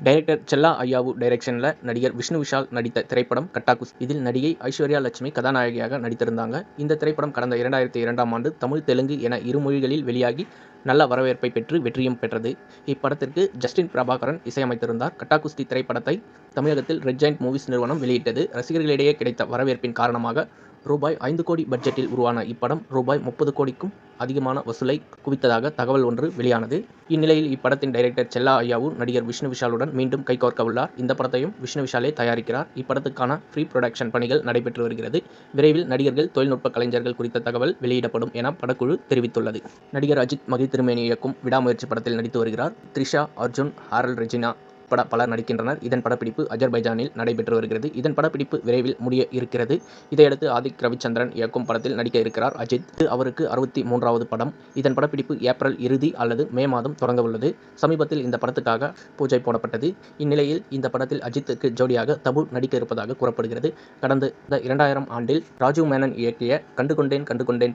Director செல்லா ஐயாவு டைரக்ஷன்ல நடிகர் விஷ்ணு விஷால் நடித்த திரைப்படம் கட்டாகுஸ்தி. இதில் நடிகை ஐஸ்வர்யா லட்சுமி கதாநாயகியாக நடித்திருந்தாங்க. இந்த திரைப்படம் கடந்த 2002ஆம் ஆண்டு தமிழ், தெலுங்கு என இரு மொழிகளில் வெளியாகி நல்ல வரவேற்பை பெற்று வெற்றியும் பெற்றது. இப்படத்திற்கு ஜஸ்டின் பிரபாகரன் இசையமைத்திருந்தார். கட்டாகுஸ்தி திரைப்படத்தை தமிழகத்தில் ரெட் ஜெயண்ட் மூவிஸ் நிறுவனம் வெளியிட்டது. ரசிகர்களிடையே கிடைத்த வரவேற்பின் காரணமாக ரூபாய் 5 கோடி பட்ஜெட்டில் உருவான இப்படம் ரூபாய் 30 கோடிக்கும் அதிகமான வசூலை குவித்ததாக தகவல் ஒன்று வெளியானது. இந்நிலையில் இப்படத்தின் டைரக்டர் செல்லா ஐயாவு நடிகர் விஷ்ணு விஷாலுடன் மீண்டும் கைகோர்க்க உள்ளார். இந்த படத்தையும் விஷ்ணு விஷாலே தயாரிக்கிறார். இப்படத்துக்கான ப்ரீ புரொடக்ஷன் பணிகள் நடைபெற்று வருகிறது. விரைவில் நடிகர்கள், தொழில்நுட்ப கலைஞர்கள் குறித்த தகவல் வெளியிடப்படும் என படக்குழு தெரிவித்துள்ளது. நடிகர் அஜித் மகிழ் திருமேனி இயக்கும் விடாமுயற்சி படத்தில் நடித்து வருகிறார். த்ரிஷா, அர்ஜுன், ஹாரல் ரெஜினா உட்பட பலர் நடிக்கின்றனர். இதன் படப்பிடிப்பு அஜர்பைஜானில் நடைபெற்று வருகிறது. இதன் படப்பிடிப்பு விரைவில் முடிய இருக்கிறது. இதையடுத்து ஆதிக் ரவிச்சந்திரன் இயக்கும் படத்தில் நடிக்க இருக்கிறார் அஜித். இது அவருக்கு 63வது படம். இதன் படப்பிடிப்பு ஏப்ரல் இறுதி அல்லது மே மாதம் தொடங்க உள்ளது. சமீபத்தில் இந்த படத்துக்காக பூஜை போடப்பட்டது. இந்நிலையில் இந்த படத்தில் அஜித்துக்கு ஜோடியாக தபு நடிக்க இருப்பதாக கூறப்படுகிறது. கடந்த 2000ஆம் ஆண்டில் ராஜீவ் மேனன் இயக்கிய கண்டுகொண்டேன்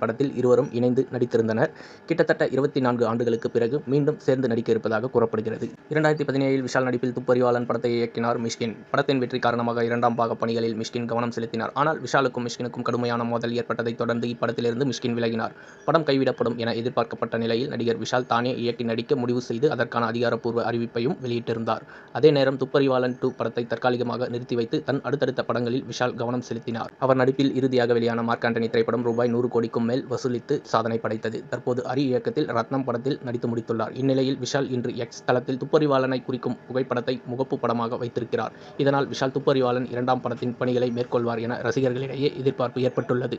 படத்தில் இருவரும் இணைந்து நடித்திருந்தனர். கிட்டத்தட்ட 24 ஆண்டுகளுக்கு பிறகு மீண்டும் சேர்ந்து நடிக்க இருப்பதாக கூறப்படுகிறது. 2017இல் விஷால் நடிப்பில் துப்பறிவாளன் படத்தை இயக்கினார் மிஷ்கின். படத்தின் வெற்றி காரணமாக 2ஆம் பாக பணிகளில் மிஷ்கின் கவனம் செலுத்தினார். ஆனால் விஷாலுக்கும் மிஷ்கினுக்கும் கடுமையான மோதல் ஏற்பட்டதைத் தொடர்ந்து இப்படத்திலிருந்து மிஷ்கின் விலகினார். படம் கைவிடப்படும் என எதிர்பார்க்கப்பட்ட நிலையில் நடிகர் விஷால் தானே இயக்கி நடிக்க முடிவு செய்து அதற்கான அதிகாரப்பூர்வ அறிவிப்பையும் வெளியிட்டிருந்தார். அதே நேரம் துப்பறிவாளன் 2 படத்தை தற்காலிகமாக நிறுத்தி வைத்து தன் அடுத்தடுத்த படங்களில் விஷால் கவனம் செலுத்தினார். அவர் நடிப்பில் இறுதியாக வெளியான மார்க் ஆண்டனி திரைப்படம் ரூபாய் 100 கோடிக்கும் மேல் வசூலித்து சாதனை படைத்தது. தற்போது ஹரி இயக்கத்தில் ரத்னம் படத்தில் நடித்து முடித்துள்ளார். இந்நிலையில் விஷால் இன்று எக்ஸ் தளத்தில் துப்பறிவாளனை குறிக்கும் புகைப்படத்தை முகப்பு படமாக வைத்திருக்கிறார். இதனால் விஷால் துப்பறிவாளன் 2ஆம் படத்தின் பணிகளை மேற்கொள்வார் என ரசிகர்களிடையே எதிர்பார்ப்பு ஏற்பட்டுள்ளது.